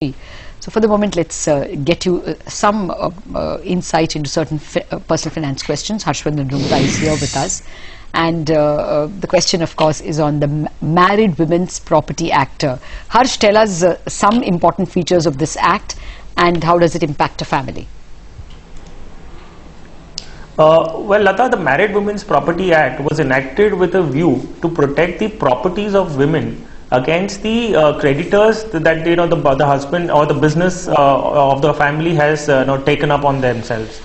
So for the moment, let's get you some insight into certain personal finance questions. Harshvardhan Rungta is here with us. And the question, of course, is on the Married Women's Property Act. Harsh, tell us some important features of this act and how does it impact a family? Well, Lata, the Married Women's Property Act was enacted with a view to protect the properties of women against the creditors that the husband or the business of the family has taken up on themselves.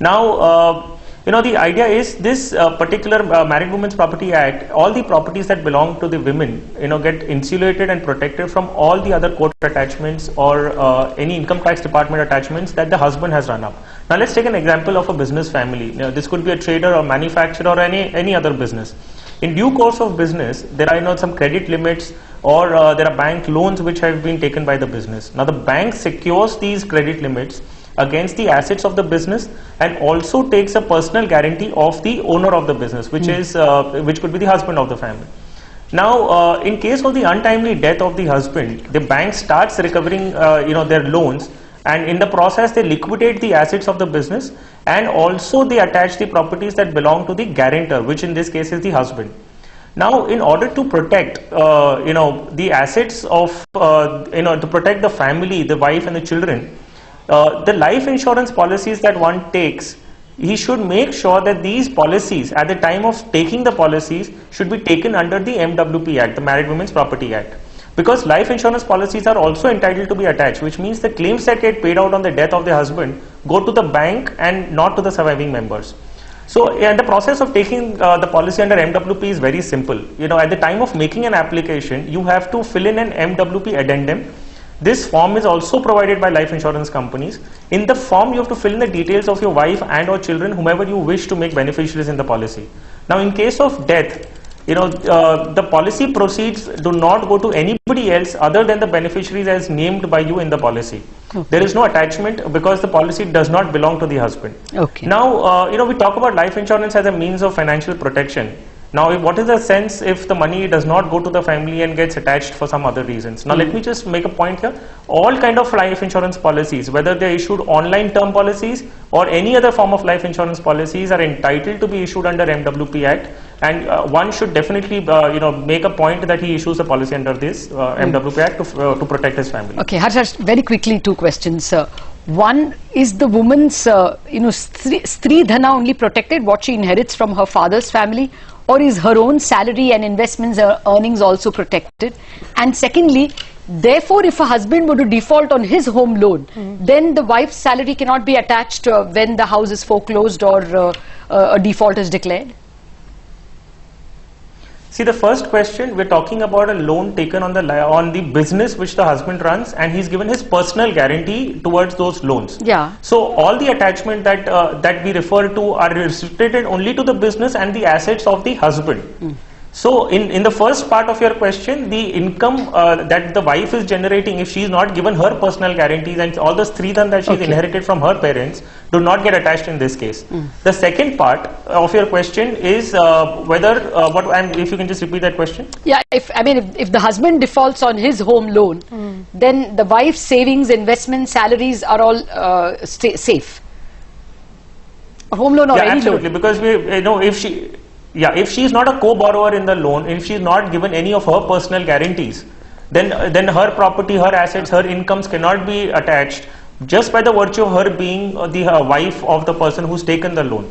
Now, the idea is this particular Married Women's Property Act, all the properties that belong to the women, get insulated and protected from all the other court attachments or any income tax department attachments that the husband has run up. Now, let's take an example of a business family. This could be a trader or manufacturer or any other business. In due course of business, there are some credit limits or there are bank loans which have been taken by the business. Now, the bank secures these credit limits against the assets of the business and also takes a personal guarantee of the owner of the business, which could be the husband of the family. Now, in case of the untimely death of the husband, the bank starts recovering their loans, and in the process they liquidate the assets of the business and also they attach the properties that belong to the guarantor, which in this case is the husband. Now, in order to protect the assets of to protect the family, the wife and the children, the life insurance policies that one takes, he should make sure that these policies at the time of taking the policies should be taken under the MWP Act, the Married Women's Property Act. Because life insurance policies are also entitled to be attached, which means the claims that get paid out on the death of the husband go to the bank and not to the surviving members. So, the process of taking the policy under MWP is very simple. At the time of making an application, you have to fill in an MWP addendum. This form is also provided by life insurance companies. In the form, you have to fill in the details of your wife and or children, whomever you wish to make beneficiaries in the policy. Now, in case of death, the policy proceeds do not go to anybody else other than the beneficiaries as named by you in the policy. Okay. There is no attachment because the policy does not belong to the husband. Okay. Now, we talk about life insurance as a means of financial protection. Now, what is the sense if the money does not go to the family and gets attached for some other reasons? Now, let me just make a point here. All kind of life insurance policies, whether they are issued online term policies or any other form of life insurance policies, are entitled to be issued under MWP Act. And one should definitely, make a point that he issues a policy under this MWP Act to protect his family. Okay, Harsh, very quickly, two questions. One, is the woman's, Stri Dhana only protected, what she inherits from her father's family, or is her own salary and investments earnings also protected? And secondly, therefore, if a husband were to default on his home loan, then the wife's salary cannot be attached when the house is foreclosed or a default is declared? See, the first question, we're talking about a loan taken on the business which the husband runs, and he's given his personal guarantee towards those loans. Yeah. So all the attachment that we refer to are restricted only to the business and the assets of the husband. So in the first part of your question, the income that the wife is generating, if she is not given her personal guarantees and all the Stri Dhan that she's inherited from her parents, do not get attached in this case. The second part of your question is whether if you can just repeat that question. Yeah, if the husband defaults on his home loan, then the wife's savings, investments, salaries are all safe. A home loan or any absolutely, loan. Because if she is not a co-borrower in the loan, if she is not given any of her personal guarantees, then her property, her assets, her incomes cannot be attached just by the virtue of her being the wife of the person who's taken the loan.